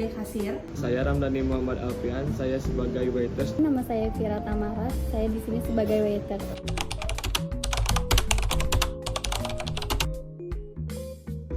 sebagai kasir. Saya Ramdhani Muhammad Alfian, saya sebagai waiters. Nama saya Vira Tamaras, saya di sini sebagai waiter.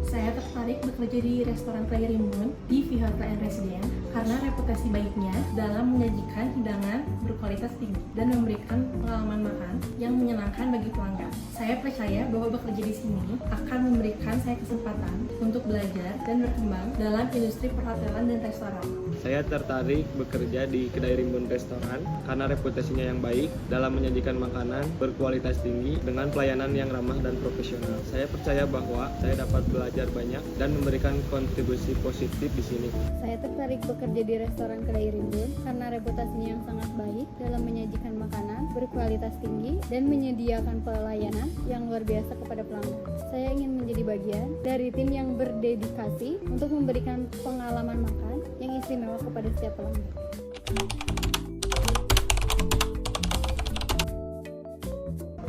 Saya tertarik bekerja di restoran Playa Rimbun di Vihara and Residence karena reputasi baiknya dalam menyajikan hidangan berkualitas tinggi dan memberikan pengalaman makan yang menyenangkan bagi pelanggan. Saya percaya bahwa bekerja di sini akan memberikan saya kesempatan untuk belajar dan berkembang dalam industri perhotelan dan restoran. Saya tertarik bekerja di Kedai Rimbun Restoran karena reputasinya yang baik dalam menyajikan makanan berkualitas tinggi dengan pelayanan yang ramah dan profesional. Saya percaya bahwa saya dapat belajar banyak dan memberikan kontribusi positif di sini. Saya tertarik bekerja di restoran Kedai Rimbun karena reputasinya yang sangat baik dalam menyajikan makanan berkualitas tinggi dan menyediakan pelayanan yang luar biasa kepada pelanggan. Saya ingin menjadi bagian dari tim yang berdedikasi untuk memberikan pengalaman makan yang istimewa kepada setiap pelanggan.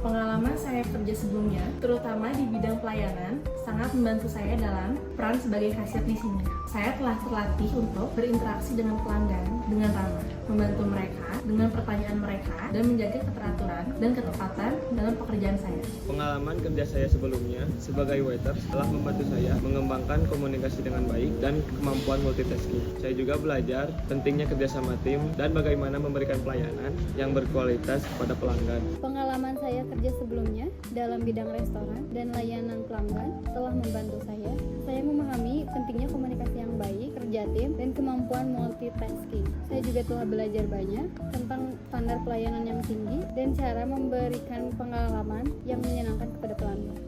Pengalaman saya kerja sebelumnya, terutama di bidang pelayanan, sangat membantu saya dalam peran sebagai kasir di sini. Saya telah terlatih untuk berinteraksi dengan pelanggan dengan ramah, membantu mereka dengan pertanyaan mereka, dan menjaga keteraturan dan ketepatan dalam pekerjaan saya. Pengalaman kerja saya sebelumnya sebagai waiter telah membantu saya mengembangkan komunikasi dengan baik dan kemampuan multitasking. Saya juga belajar pentingnya kerjasama tim dan bagaimana memberikan pelayanan yang berkualitas kepada pelanggan. Pengalaman saya kerja sebelumnya dalam bidang restoran dan layanan pelanggan telah membantu saya. Saya memahami pentingnya komunikasi yang baik, kerja tim, dan kemampuan multitasking. Saya juga telah belajar banyak tentang standar pelayanan yang tinggi dan cara memberikan pengalaman yang menyenangkan kepada pelanggan.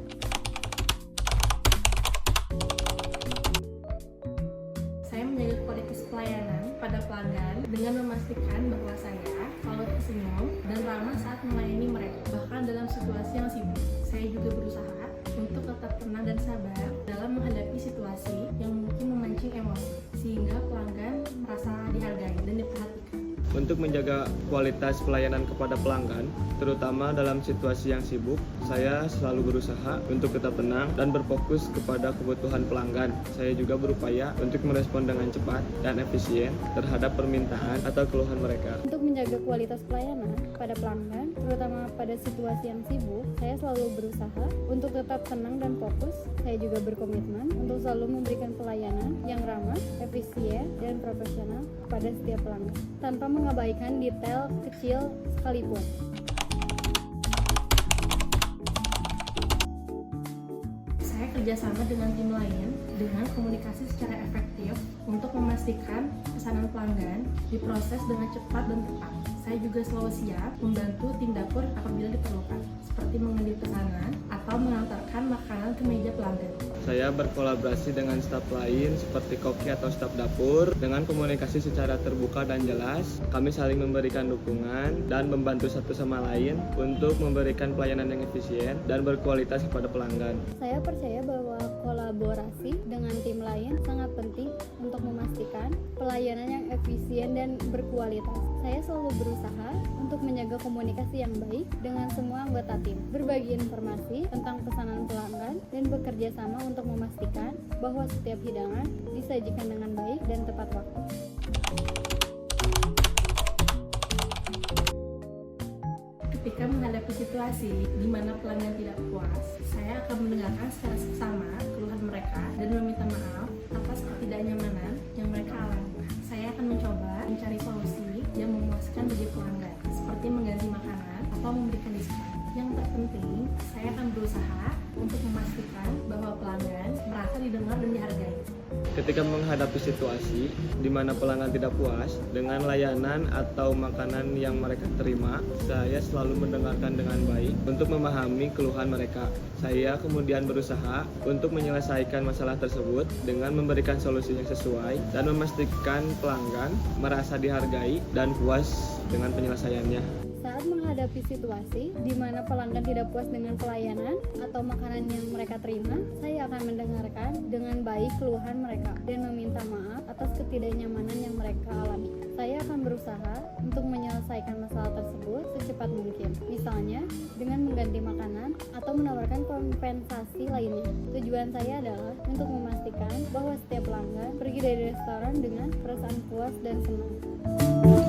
Saya menjaga kualitas pelayanan pada pelanggan dengan memastikan bahwa saya selalu tersenyum dan ramah saat melayani mereka, bahkan dalam situasi yang sibuk. Saya juga berusaha untuk tetap tenang dan sabar dalam menghadapi situasi yang mungkin memancing emosi, sehingga pelanggan merasa dihargai dan diperhatikan. Untuk menjaga kualitas pelayanan kepada pelanggan, terutama dalam situasi yang sibuk, saya selalu berusaha untuk tetap tenang dan berfokus kepada kebutuhan pelanggan. Saya juga berupaya untuk merespon dengan cepat dan efisien terhadap permintaan atau keluhan mereka. Untuk menjaga kualitas pelayanan pada pelanggan, terutama pada situasi yang sibuk, saya selalu berusaha untuk tetap tenang dan fokus. Saya juga berkomitmen untuk selalu memberikan pelayanan yang ramah, efisien, dan profesional pada setiap pelanggan, tanpa mengabaikan detail kecil sekalipun. Saya kerjasama dengan tim lain dengan komunikasi secara efektif untuk memastikan pesanan pelanggan diproses dengan cepat dan tepat. Saya juga selalu siap membantu tim dapur apabila diperlukan, seperti mengambil pesanan atau mengantarkan makanan ke meja pelanggan. Saya berkolaborasi dengan staf lain seperti koki atau staf dapur dengan komunikasi secara terbuka dan jelas. Kami saling memberikan dukungan dan membantu satu sama lain untuk memberikan pelayanan yang efisien dan berkualitas kepada pelanggan. Saya percaya bahwa kolaborasi dengan tim lain sangat penting untuk memastikan pelayanan yang efisien dan berkualitas. Saya selalu berusaha untuk menjaga komunikasi yang baik dengan semua anggota tim, berbagi informasi tentang pesanan pelanggan, dan bekerja sama untuk memastikan bahwa setiap hidangan disajikan dengan baik dan tepat waktu. Ketika menghadapi situasi di mana pelanggan tidak puas, saya akan mendengarkan secara seksama keluhan mereka dan meminta maaf atas ketidaknyamanan yang mereka alami. Saya akan mencoba mencari solusi yang memuaskan bagi pelanggan, seperti mengganti makanan atau memberikan diskon. Yang terpenting, saya akan berusaha untuk memastikan bahwa pelanggan merasa didengar dan dihargai. Ketika menghadapi situasi di mana pelanggan tidak puas dengan layanan atau makanan yang mereka terima, saya selalu mendengarkan dengan baik untuk memahami keluhan mereka. Saya kemudian berusaha untuk menyelesaikan masalah tersebut dengan memberikan solusi yang sesuai dan memastikan pelanggan merasa dihargai dan puas dengan penyelesaiannya. Saat menghadapi situasi di mana pelanggan tidak puas dengan pelayanan atau atau makanan yang mereka terima, saya akan mendengarkan dengan baik keluhan mereka dan meminta maaf atas ketidaknyamanan yang mereka alami. Saya akan berusaha untuk menyelesaikan masalah tersebut secepat mungkin, misalnya dengan mengganti makanan atau menawarkan kompensasi lainnya. Tujuan saya adalah untuk memastikan bahwa setiap pelanggan pergi dari restoran dengan perasaan puas dan senang.